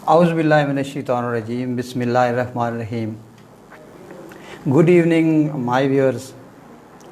Auzubillahi minash-shaytanir-rajim. Bismillahir-rahmanir-rahim. Good evening my viewers.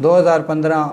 2015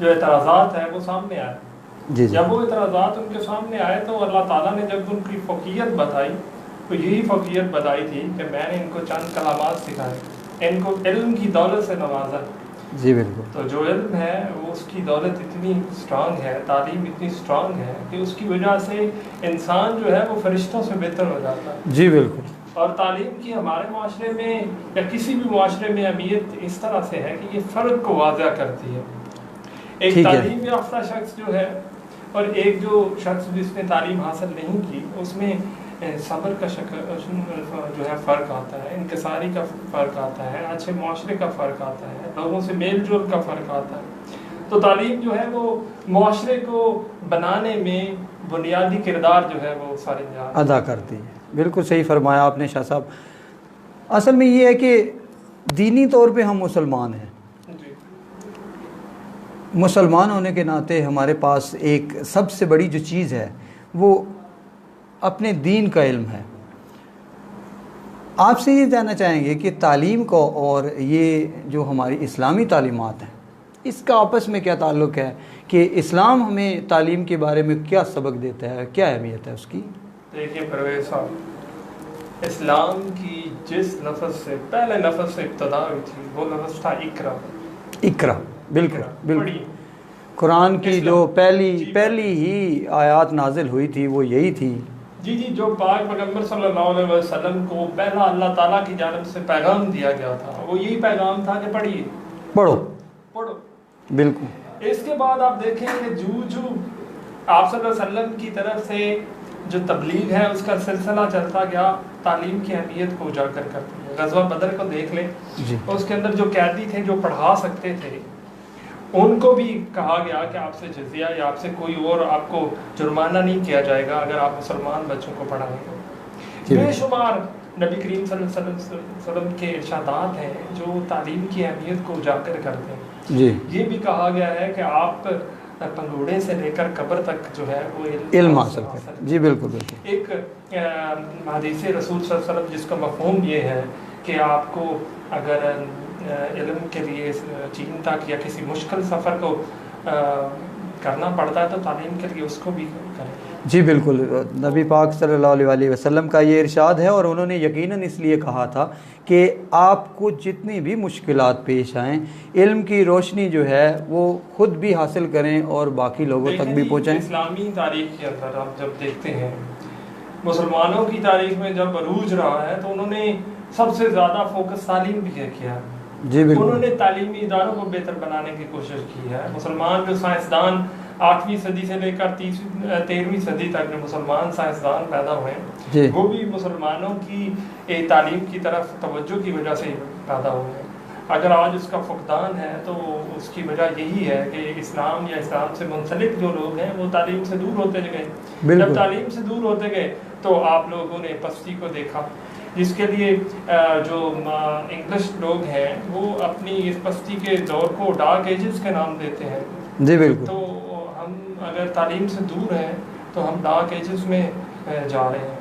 جو اعتراضات ہیں وہ سامنے آئے. جی جی جب وہ اعتراضات ان کے سامنے آئے تو اللہ تعالیٰ نے جب ان کی فوقیت بتائی تو یہی فوقیت بتائی تھی کہ میں نے ان کو چند کلامات سکھائے, ان کو علم کی دولت سے نوازا. جی بالکل. تو جو علم ہے وہ اس کی دولت اتنی اسٹرانگ ہے, تعلیم اتنی اسٹرانگ ہے کہ اس کی وجہ سے انسان جو ہے وہ فرشتوں سے بہتر ہو جاتا ہے. جی بالکل. اور تعلیم کی ہمارے معاشرے میں یا کسی بھی معاشرے میں اہمیت اس طرح سے ہے کہ یہ فرق کو واضح کرتی ہے. ایک تعلیم یافتہ شخص جو ہے اور ایک جو شخص جس نے تعلیم حاصل نہیں کی, اس میں صبر کا جو ہے فرق آتا ہے, انکساری کا فرق آتا ہے, اچھے معاشرے کا فرق آتا ہے, لوگوں سے میل جول کا فرق آتا ہے. تو تعلیم جو ہے وہ معاشرے کو بنانے میں بنیادی کردار جو ہے وہ سارے ادا کرتی ہے. بالکل صحیح فرمایا آپ نے شاہ صاحب. اصل میں یہ ہے کہ دینی طور پہ ہم مسلمان ہیں. مسلمان ہونے کے ناطے ہمارے پاس ایک سب سے بڑی جو چیز ہے وہ اپنے دین کا علم ہے. آپ سے یہ جاننا چاہیں گے کہ تعلیم کو اور یہ جو ہماری اسلامی تعلیمات ہیں اس کا آپس میں کیا تعلق ہے, کہ اسلام ہمیں تعلیم کے بارے میں کیا سبق دیتا ہے, کیا اہمیت ہے اس کی؟ دیکھیے پرویز صاحب, اسلام کی جس لفظ سے پہلے لفظ سے ابتدا ہوئی تھی وہ لفظ تھا اقرا. اقرا, بالکل بالکل. قرآن کی جو پہلی ہی آیات نازل ہوئی تھی وہ یہی تھی. جی جی, جو پاک پیغمبر صلی اللہ علیہ وسلم کو پہلا اللہ تعالیٰ کی جانب سے پیغام دیا گیا تھا وہ یہی پیغام تھا کہ پڑھیے, پڑھو. بالکل. اس کے بعد آپ دیکھیں کہ جو آپ صلی اللہ علیہ وسلم کی طرف سے جو تبلیغ ہے اس کا سلسلہ چلتا گیا, تعلیم کی اہمیت کو اجاگر کرتے ہیں. غزوہ بدر کو دیکھ لیں, اس کے اندر جو قیدی تھے جو پڑھا سکتے تھے ان کو بھی کہا گیا کہ آپ سے جزیہ یا آپ سے کوئی اور آپ کو جرمانہ نہیں کیا جائے گا اگر آپ مسلمان بچوں کو پڑھائیں گے. بے شمار نبی کریم صلی اللہ علیہ وسلم کے ارشادات ہیں جو تعلیم کی اہمیت کو اجاگر کرتے ہیں. یہ بھی کہا گیا ہے کہ آپ پنگوڑے سے لے کر قبر تک جو ہے وہ علم حاصل کریں. جی بالکل بالکل. ایک حدیث رسول صلی اللہ علیہ وسلم جس کا مفہوم یہ ہے کہ آپ کو اگر علم کے لیے چین تک یا کسی مشکل سفر کو کرنا پڑتا ہے تو تعلیم کے لیے اس کو بھی کریں. جی بالکل. نبی پاک صلی اللہ علیہ وسلم کا یہ ارشاد ہے اور انہوں نے یقیناً اس لیے کہا تھا کہ آپ کو جتنی بھی مشکلات پیش آئیں علم کی روشنی جو ہے وہ خود بھی حاصل کریں اور باقی لوگوں تک بھی پہنچائیں. اسلامی تاریخ کے اندر آپ جب دیکھتے ہیں مسلمانوں کی تاریخ میں جب عروج رہا ہے تو انہوں نے سب سے زیادہ فوکس تعلیم بھی کیا ہے. جی بالکل. انہوں نے تعلیمی اداروں کو بہتر بنانے کی کوشش کی ہے. مسلمان جو سائنسدان 8ویں صدی سے لے کر 13ویں صدی تک جو مسلمان سائنسدان پیدا ہوئے ہیں وہ بھی مسلمانوں کی تعلیم کی طرف توجہ کی وجہ سے پیدا ہوئے ہیں. اگر آج اس کا فقدان ہے تو اس کی وجہ یہی ہے کہ اسلام یا اسلام سے منسلک جو لوگ ہیں وہ تعلیم سے دور ہوتے گئے. جب تعلیم سے دور ہوتے گئے تو آپ لوگوں نے پستی کو دیکھا, جس کے لیے جو انگلش لوگ ہیں وہ اپنی اس پستی کے دور کو ڈارک ایجز کے نام دیتے ہیں. جی بالکل. تو ہم اگر تعلیم سے دور ہیں تو ہم ڈارک ایجز میں جا رہے ہیں.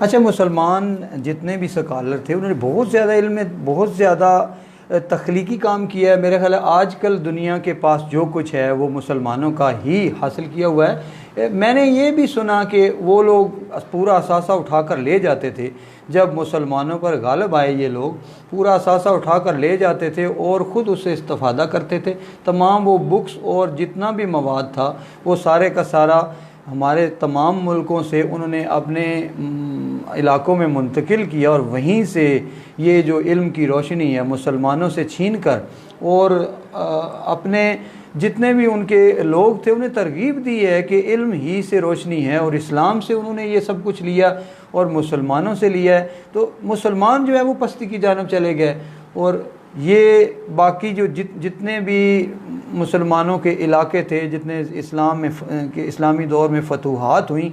اچھا, مسلمان جتنے بھی سکالر تھے انہوں نے بہت زیادہ علم میں بہت زیادہ تخلیقی کام کیا ہے. میرے خیال ہے آج کل دنیا کے پاس جو کچھ ہے وہ مسلمانوں کا ہی حاصل کیا ہوا ہے. میں نے یہ بھی سنا کہ وہ لوگ پورا اثاثہ اٹھا کر لے جاتے تھے جب مسلمانوں پر غالب آئے, یہ لوگ پورا اثاثہ اٹھا کر لے جاتے تھے اور خود اس سے استفادہ کرتے تھے. تمام وہ بکس اور جتنا بھی مواد تھا وہ سارے کا سارا ہمارے تمام ملکوں سے انہوں نے اپنے علاقوں میں منتقل کیا اور وہیں سے یہ جو علم کی روشنی ہے مسلمانوں سے چھین کر اور اپنے جتنے بھی ان کے لوگ تھے انہیں ترغیب دی ہے کہ علم ہی سے روشنی ہے, اور اسلام سے انہوں نے یہ سب کچھ لیا اور مسلمانوں سے لیا ہے. تو مسلمان جو ہے وہ پستی کی جانب چلے گئے, اور یہ باقی جو جتنے بھی مسلمانوں کے علاقے تھے, جتنے اسلامی دور میں فتوحات ہوئیں,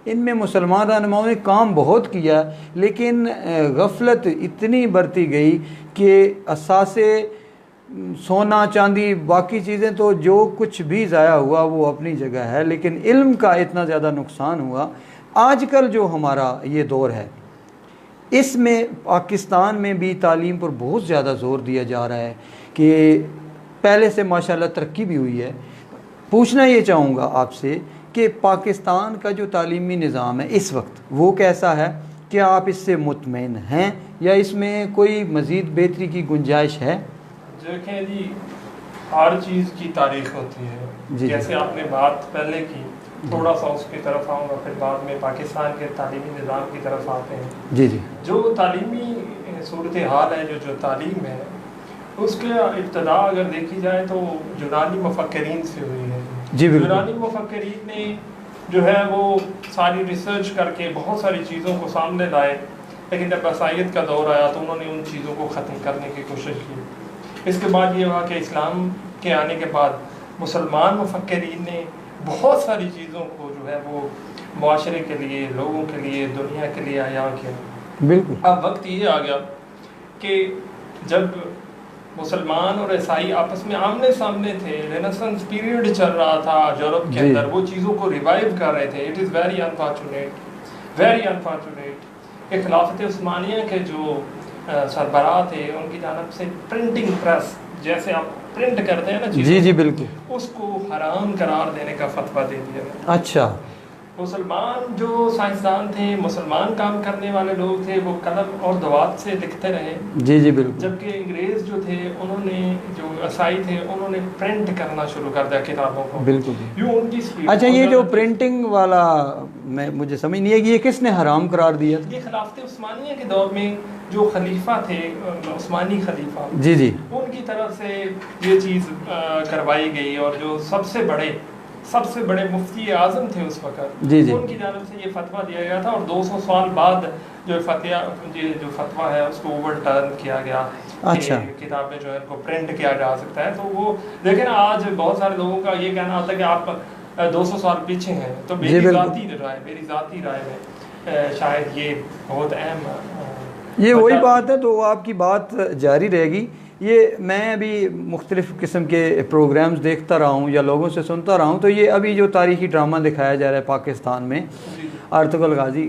ان میں مسلمان رہنماؤں نے کام بہت کیا, لیکن غفلت اتنی برتی گئی کہ اثاثے سونا چاندی باقی چیزیں تو جو کچھ بھی ضائع ہوا وہ اپنی جگہ ہے, لیکن علم کا اتنا زیادہ نقصان ہوا. آج کل جو ہمارا یہ دور ہے اس میں پاکستان میں بھی تعلیم پر بہت زیادہ زور دیا جا رہا ہے کہ پہلے سے ماشاءاللہ ترقی بھی ہوئی ہے. پوچھنا یہ چاہوں گا آپ سے کہ پاکستان کا جو تعلیمی نظام ہے اس وقت وہ کیسا ہے؟ کیا آپ اس سے مطمئن ہیں یا اس میں کوئی مزید بہتری کی گنجائش ہے؟ دیکھیں جی، ہر چیز کی تاریخ ہوتی ہے. جی جیسے آپ نے بات پہلے کی، تھوڑا سا اس کی طرف آؤں گا، پھر بعد میں پاکستان کے تعلیمی نظام کی طرف آتے ہیں. جی جی جو تعلیمی صورتحال ہے، جو تعلیم ہے، اس کے ابتدا اگر دیکھی جائے تو یونانی مفکرین سے ہوئی ہے. جی بالکل. یونانی مفکرین نے جو ہے وہ ساری ریسرچ کر کے بہت ساری چیزوں کو سامنے لائے، لیکن جب عیسائیت کا دور آیا تو انہوں نے ان چیزوں کو ختم کرنے کی کوشش کی. اس کے بعد یہ ہوا کہ اسلام کے آنے کے بعد مسلمان مفکرین نے بہت ساری چیزوں کو جو ہے وہ معاشرے کے لیے، لوگوں کے لیے، دنیا کے لیے عیاں کیا. بالکل. اب وقت یہ آ گیا کہ جب مسلمان اور عیسائی آپس میں آمنے سامنے تھے، رینیسنس پیریڈ چل رہا تھا یورپ کے اندر، وہ چیزوں کو ریوائیو کر رہے تھے. اٹ از ویری انفارچونیٹ کہ خلافت عثمانیہ کے جو سربراہ تھے ان کی جانب سے پرنٹنگ پریس، جیسے آپ پرنٹ کرتے ہیں نا چیزوں، جی جی بالکل، اس کو حرام قرار دینے کا فتویٰ دے دیا. اچھا. مسلمان جو سائنسدان تھے، مسلمان کام کرنے والے لوگ تھے، وہ قلم اور دوات سے لکھتے رہے. جی جی بالکل. جبکہ انگریز جو تھے، انہوں نے، جو عیسائی تھے، انہوں نے پرنٹ کرنا شروع کر دیا کتابوں کو. بالکل. یوں ان کی سپیڈ. اچھا، یہ جو پرنٹنگ والا مجھے سمجھ نہیں ہے کہ یہ کس نے حرام قرار دیا تھا؟ یہ خلافت عثمانیہ کے دور میں جو خلیفہ تھے، عثمانی خلیفہ، جی جی، ان کی طرف سے یہ چیز کروائی گئی. اور جو سب سے بڑے مفتی اعظم تھے اس وقت، جی جی، ان کی جانب سے یہ فتویٰ دیا گیا تھا. اور 200 سال بعد جو فتویٰ ہے اس کو اوور ٹرن کیا گیا. اچھا. کتابیں جو ہے ان کو پرنٹ کیا جا سکتا ہے. تو وہ دیکھیں نا، آج بہت سارے لوگوں کا یہ کہنا ہوتا ہے کہ آپ 200 سال پیچھے ہیں. تو میری ذاتی رائے میں شاید یہ بہت اہم، یہ وہی بات ہے. تو آپ کی بات جاری رہے گی. یہ میں ابھی مختلف قسم کے پروگرامز دیکھتا رہا ہوں یا لوگوں سے سنتا رہا ہوں، تو یہ ابھی جو تاریخی ڈرامہ دکھایا جا رہا ہے پاکستان میں، ارطغرل غازی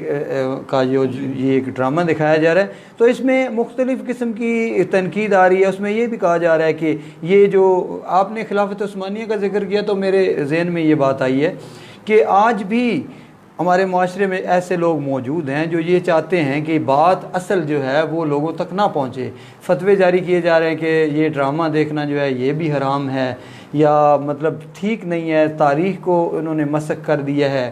کا جو یہ ایک ڈرامہ دکھایا جا رہا ہے، تو اس میں مختلف قسم کی تنقید آ رہی ہے. اس میں یہ بھی کہا جا رہا ہے کہ یہ جو آپ نے خلافت عثمانیہ کا ذکر کیا تو میرے ذہن میں یہ بات آئی ہے کہ آج بھی ہمارے معاشرے میں ایسے لوگ موجود ہیں جو یہ چاہتے ہیں کہ بات اصل جو ہے وہ لوگوں تک نہ پہنچے. فتوے جاری کیے جا رہے ہیں کہ یہ ڈرامہ دیکھنا جو ہے یہ بھی حرام ہے، یا مطلب ٹھیک نہیں ہے، تاریخ کو انہوں نے مسخ کر دیا ہے.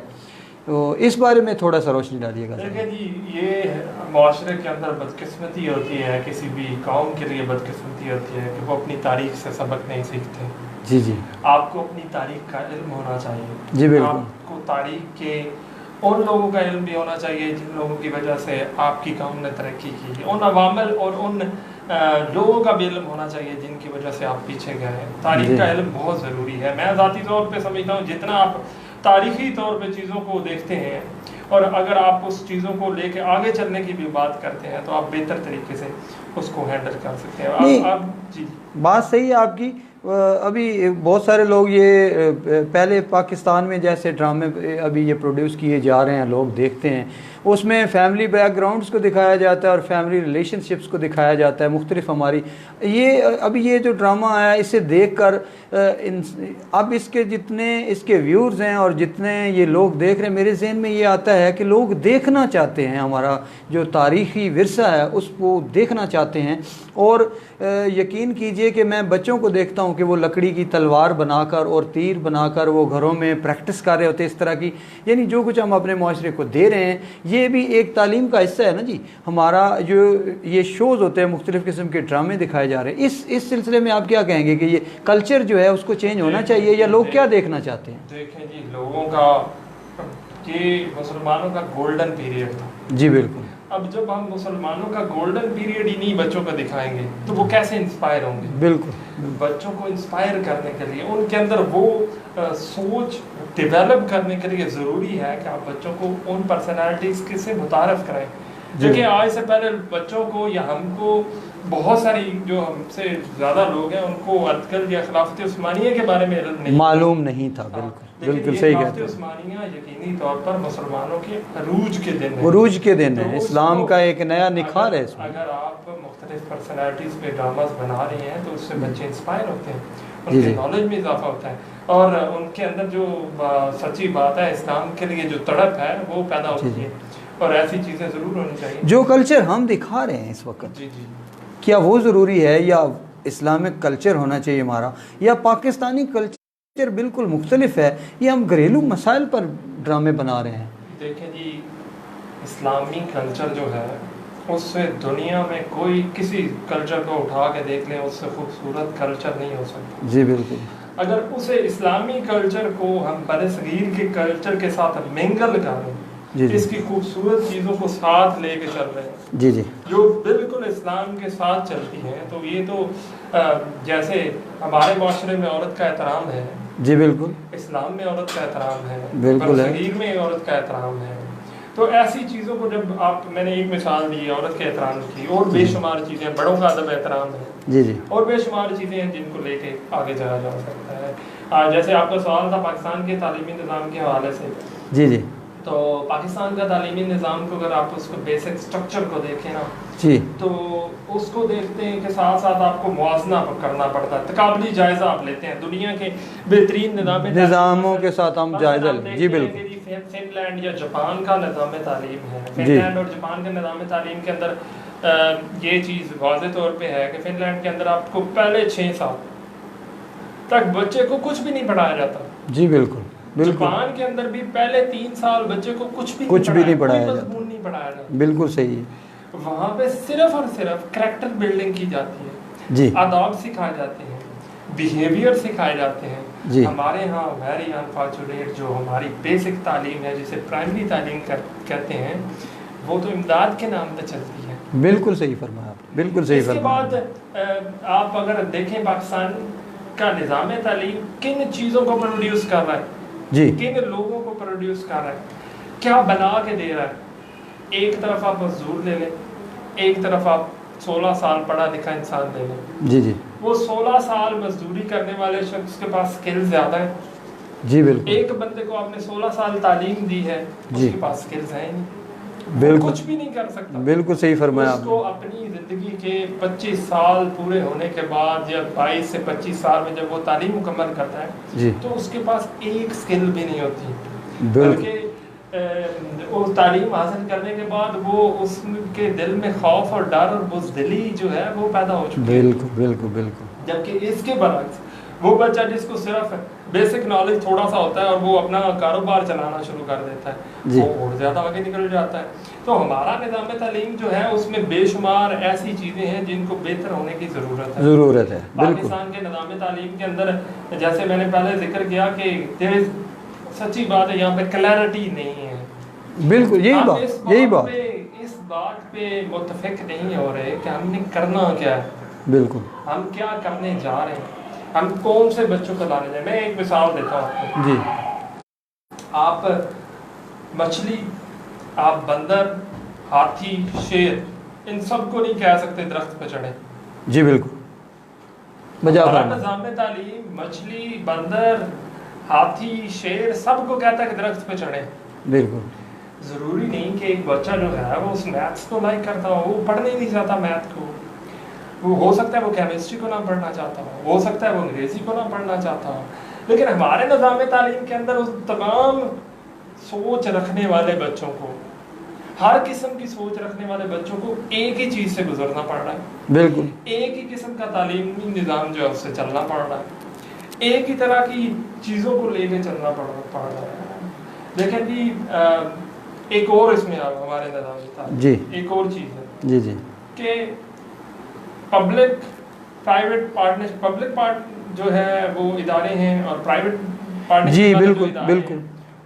تو اس بارے میں تھوڑا سا روشنی ڈالیے گا. دیکھیں جی، یہ معاشرے کے اندر بدقسمتی ہوتی ہے، کسی بھی قوم کے لیے بدقسمتی ہوتی ہے کہ وہ اپنی تاریخ سے سبق نہیں سیکھتے. جی جی، آپ کو اپنی تاریخ کا علم ہونا چاہیے. جی بالکل. آپ کو تاریخ کے ان لوگوں کا علم بھی ہونا چاہیے جن لوگوں کی وجہ سے آپ کی قوم نے ترقی کی، ان عوامل اور ان لوگوں کا بھی علم ہونا چاہیے جن کی وجہ سے آپ پیچھے گئے ہیں. تاریخ کا علم بہت ضروری ہے. میں ذاتی طور پہ سمجھتا ہوں جتنا آپ تاریخی طور پہ چیزوں کو دیکھتے ہیں اور اگر آپ اس چیزوں کو لے کے آگے چلنے کی بھی بات کرتے ہیں تو آپ بہتر طریقے سے اس کو ہینڈل کر سکتے ہیں. آپ جی، بات صحیح ہے آپ کی. ابھی بہت سارے لوگ یہ پہلے پاکستان میں جیسے ڈرامے ابھی یہ پروڈیوس کیے جا رہے ہیں، لوگ دیکھتے ہیں، اس میں فیملی بیک گراؤنڈس کو دکھایا جاتا ہے اور فیملی ریلیشن شپس کو دکھایا جاتا ہے مختلف ہماری. یہ جو ڈرامہ آیا اسے دیکھ کر اب اس کے جتنے اس کے ویورز ہیں اور جتنے یہ لوگ دیکھ رہے ہیں، میرے ذہن میں یہ آتا ہے کہ لوگ دیکھنا چاہتے ہیں، ہمارا جو تاریخی ورثہ ہے اس کو دیکھنا چاہتے ہیں. اور یقین کیجئے کہ میں بچوں کو دیکھتا ہوں کہ وہ لکڑی کی تلوار بنا کر اور تیر بنا کر وہ گھروں میں پریکٹس کر رہے ہوتے ہیں اس طرح کی. یعنی جو کچھ ہم اپنے معاشرے کو دے رہے ہیں یہ بھی ایک تعلیم کا حصہ ہے نا جی. ہمارا جو یہ شوز ہوتے ہیں، مختلف قسم کے ڈرامے دکھائے جا رہے ہیں، اس سلسلے میں آپ کیا کہیں گے کہ یہ کلچر جو ہے اس کو چینج ہونا چاہیے یا لوگ کیا دیکھنا چاہتے ہیں؟ دیکھیں جی، لوگوں کا یہ مسلمانوں کا گولڈن پیریڈ تھا. جی بالکل. اب جب ہم مسلمانوں کا گولڈن پیریڈ ہی نہیں بچوں کو دکھائیں گے تو وہ کیسے انسپائر ہوں گے؟ بالکل. بچوں کو انسپائر کرنے کے لیے، ان کے اندر وہ سوچ ڈیولپ کرنے کے لیے ضروری ہے کہ آپ بچوں کو ان پرسنالٹیز سے متعارف کرائیں. دیکھیں، آج سے پہلے بچوں کو یا ہم کو بہت ساری جو ہم سے زیادہ لوگ ہیں ان کو ارطغرل یا خلافت عثمانیہ کے بارے میں علم نہیں، معلوم نہیں تھا. بالکل صحیح کہتے ہیں. خلافت عثمانیہ یقینی طور پر مسلمانوں کے عروج کے دن ہے، عروج کے دن ہے، اسلام کا ایک نیا نکھار ہے اس میں. اگر آپ مختلف پرسنالٹیز پہ ڈراماز بنا رہے ہیں تو اس سے بچے انسپائر ہوتے ہیں. ان کی نالج میں اضافہ ہوتا ہے اور ان کے اندر جو سچی بات ہے اسلام کے لیے جو تڑپ ہے وہ پیدا ہوتی ہے اور ایسی چیزیں ضرور ہونی چاہیے. جو کلچر ہم دکھا رہے ہیں اس وقت جی جی کیا وہ ضروری ہے یا اسلامک کلچر ہونا چاہیے ہمارا یا پاکستانی کلچر بالکل مختلف ہے یا ہم گھریلو مسائل پر ڈرامے بنا رہے ہیں؟ دیکھیں جی اسلامی کلچر جو ہے اس سے دنیا میں کوئی کسی کلچر کو اٹھا کے دیکھ لیں اس سے خوبصورت کلچر نہیں ہو سکتا. جی بالکل. اگر اسے اسلامی کلچر کو ہم برصغیر کے کلچر کے ساتھ منگل کریں جی جی اس کی خوبصورت چیزوں کو ساتھ لے کے چل رہے ہیں جی جی جو بالکل اسلام کے ساتھ چلتی ہیں تو یہ تو جیسے ہمارے معاشرے میں عورت کا احترام ہے جی بالکل اسلام میں عورت کا احترام ہے بالکل ہے برصغیر میں عورت کا احترام ہے. تو ایسی چیزوں کو جب آپ میں نے ایک مثال دی عورت کے احترام کی اور بے شمار چیزیں بڑوں کا ادب احترام ہے جی جی اور بے شمار چیزیں ہیں جن کو لے کے آگے جایا جا سکتا ہے. جیسے آپ کا سوال تھا پاکستان کے تعلیمی نظام کے حوالے سے جی جی تو پاکستان کا تعلیمی نظام کو اگر آپ اس کو بیسک سٹرکچر کو دیکھیں نا جی تو اس کو دیکھتے ہیں کہ ساتھ ساتھ آپ کو موازنہ کرنا پڑتا ہے تقابلی جائزہ آپ لیتے ہیں دنیا کے بہترین نظاموں کے ساتھ ہم جائزہ لیں. جی بالکل. فن لینڈ یا جاپان کا نظام تعلیم ہے فن لینڈ اور جاپان کے نظام تعلیم کے اندر یہ چیز واضح طور پہ ہے کہ فن لینڈ کے اندر آپ کو پہلے 6 سال تک بچے کو کچھ بھی نہیں پڑھایا جاتا. جی بالکل بالکل. جاپان کے اندر بھی پہلے 3 سال بچے کو کچھ بھی نہیں پڑھایا جاتا. بالکل صحیح ہے. وہاں پہ صرف اور صرف کریکٹر بلڈنگ کی جاتی ہے جی آداب سکھائے جاتے ہیں بیہیویئر سکھائے جاتے ہیں. جی ہمارے ہاں ویری انفارچونیٹ جو ہماری بیسک تعلیم ہے جسے پرائمری تعلیم کہتے ہیں وہ تو امداد کے نام پہ چلتی ہے. بالکل صحیح فرمایا آپ بالکل صحیح فرمایا. اس کے بعد آپ اگر دیکھیں پاکستان کا نظام تعلیم کن چیزوں کو پروڈیوس کر رہا ہے جی کن لوگوں کو پروڈیوس کر رہا ہے کیا بنا کے دے رہا ہے. ایک طرف آپ مزدور لے لیں ایک طرف آپ 16 سال پڑھا لکھا انسان لے لیں. جی جی وہ 16 سال مزدوری کرنے والے شخص کے پاس سکل زیادہ ہیں. جی بالکل. ایک بندے کو آپ نے 16 سال تعلیم دی ہے اس جی کے پاس سکلز ہیں نہیں بالکل کچھ بھی نہیں کر سکتا. بالکل صحیح فرمایا اس کو اپنی زندگی کے 25 سال پورے ہونے کے بعد یا 22 سے 25 سال میں جب وہ تعلیم مکمل کرتا ہے جی تو اس کے پاس ایک سکل بھی نہیں ہوتی. بالکل بلکہ وہ تعلیم حاصل کرنے کے بعد وہ اس کے دل میں خوف اور ڈر اور بزدلی جو ہے وہ پیدا ہو چکی ہے. بالکل بالکل بالکل. جبکہ اس کے برعکس وہ بچہ جس کو صرف بیسک نالج تھوڑا سا ہوتا ہے اور وہ اپنا کاروبار چلانا شروع کر دیتا ہے وہ اور زیادہ آگے نکل جاتا ہے. تو ہمارا نظام تعلیم جو ہے اس میں بے شمار ایسی چیزیں ہیں جن کو بہتر ہونے کی ضرورت ہے. پاکستان کے نظام تعلیم کے اندر جیسے میں نے پہلے ذکر کیا کہ سچی بات ہے یہاں پہ کلیئرٹی نہیں ہے. بالکل یہی بات اس بات پہ متفق نہیں ہو رہے کہ ہم نے کرنا کیا ہے. بالکل ہم کیا کرنے جا رہے ہیں ہم کون سے بچوں کو لانے جائیں. میں ایک مثال دیتا ہوں آپ کو. جی آپ مچھلی آپ بندر ہاتھی شیر ان سب کو نہیں کہہ سکتے درخت پہ چڑھیں. جی بالکل. نظام تعلیم مچھلی بندر ہاتھی شیر سب کو کہتا ہے کہ درخت پہ چڑھیں. بالکل. ضروری نہیں کہ ایک بچہ جو ہے وہ اس میتھس کو لائک کرتا ہو وہ پڑھنا ہی نہیں چاہتا میتھ کو. وہ ہو سکتا ہے وہ کیمسٹری کو نہ پڑھنا چاہتا ہو سکتا ہے وہ انگریزی کو نہ پڑھنا چاہتا ہو. لیکن ہمارے نظام تعلیم کے اندر اس تمام سوچ رکھنے والے بچوں کو ہر قسم کی سوچ رکھنے والے بچوں کو ایک ہی چیز سے گزرنا پڑ رہا ہے. بالکل. ایک ہی قسم کا تعلیمی نظام جو ہے اس سے چلنا پڑ رہا ہے. ایک ہی طرح کی چیزوں کو لے کے چلنا پڑ رہا ہے. دیکھیں جی ایک اور اس میں ہمارے نظام تعلیم جی ایک اور چیز ہے جی جی کہ پبلک پرائیویٹ پارٹنرشپ پبلک جو ہے وہ ادارے ہیں اور پرائیویٹ پارٹنرشپ جی بالکل بالکل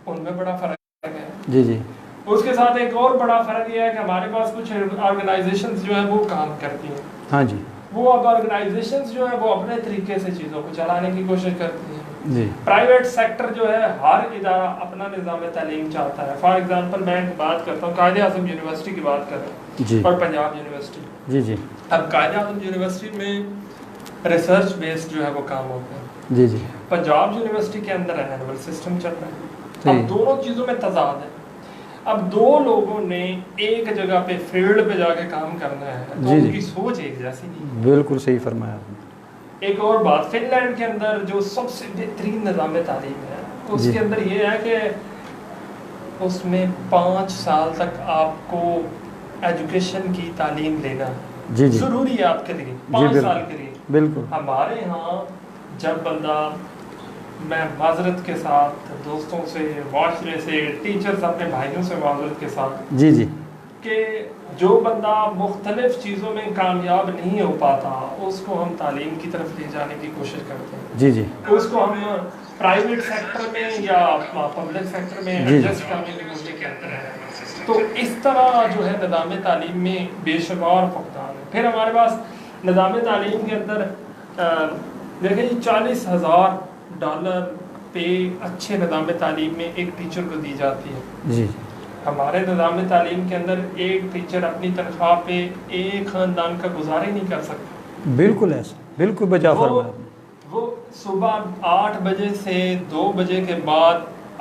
ان میں بڑا فرق ہے. جی جی اس کے ساتھ ایک اور بڑا فرق یہ ہے کہ ہمارے پاس کچھ آرگنائزیشنز جو ہیں وہ کام کرتی ہیں. ہاں جی وہ اب آرگنائزیشنز جو ہیں وہ اپنے طریقے سے چیزوں کو چلانے کی کوشش کرتی ہیں. جی پرائیویٹ سیکٹر جو ہے ہر ادارہ اپنا نظام تعلیم چاہتا ہے. فار ایگزامپل میں بات کرتا ہوں قائد اعظم یونیورسٹی کی بات کر رہا ہوں جی اور پنجاب یونیورسٹی. جی جی اب قائد اعظم یونیورسٹی میں ریسرچ بیسڈ جو ہے وہ کام ہوتا ہے. جی جی پنجاب یونیورسٹی کے اندر اینول سسٹم چل رہا ہے. اب دونوں چیزوں میں تضاد ہے. اب دو لوگوں نے ایک جگہ پہ فیلڈ پہ جا کے کام کرنا ہے تو ان کی سوچ ایک جیسی نہیں. بالکل صحیح فرمایا آپ نے. ایک اور بات، فن لینڈ کے اندر جو سب سے بہترین نظام تعلیم ہے اس کے اندر یہ ہے کہ اس میں 5 سال تک آپ کو ایجوکیشن کی تعلیم لینا ضروری ہے آپ کے لیے 5 سال کے لیے. بالکل. ہمارے ہاں جب بندہ، میں معذرت کے ساتھ دوستوں سے، معاشرے سے، ٹیچرز اپنے بھائیوں سے معذرت کے ساتھ، جی کہ جو بندہ مختلف چیزوں میں کامیاب نہیں ہو پاتا اس کو ہم تعلیم کی طرف لے جانے کی کوشش کرتے ہیں. جی اس کو ہم پرائیویٹ سیکٹر میں یا پبلک سیکٹر میں ایڈجسٹ کرنے کی کوشش کرتے ہیں. تو اس طرح جو ہے نظام تعلیم میں بے شمار فقدان ہے. پھر ہمارے پاس نظام تعلیم کے اندر دیکھیں جی $40,000 پہ اچھے نظام تعلیم میں ایک ٹیچر کو دی جاتی ہے. جی. ہمارے نظام تعلیم کے اندر ایک ٹیچر اپنی تنخواہ پہ ایک خاندان کا گزارا ہی نہیں کر سکتا. بالکل ایسا، بالکل بجا فرمایا. وہ صبح 8 بجے سے 2 بجے کے بعد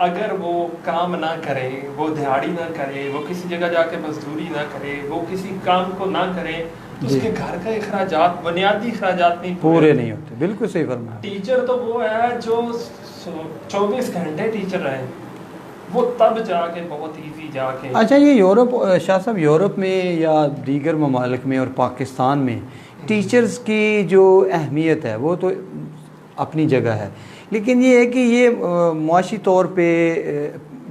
اگر وہ کام نہ کرے، وہ دہاڑی نہ کرے، وہ کسی جگہ جا کے مزدوری نہ کرے، وہ کسی کام کو نہ کرے تو اس کے گھر کا اخراجات، بنیادی اخراجات نہیں پورے نہیں ہوتے. بالکل صحیح فرمایا. ٹیچر تو وہ ہے جو 24 گھنٹے ٹیچر رہے، وہ تب جا کے بہت ایزی جا کے. اچھا، یہ یورپ، شاہ صاحب، یورپ میں یا دیگر ممالک میں اور پاکستان میں ٹیچرز کی جو اہمیت ہے وہ تو اپنی جگہ ہے، لیکن یہ ہے کہ یہ معاشی طور پہ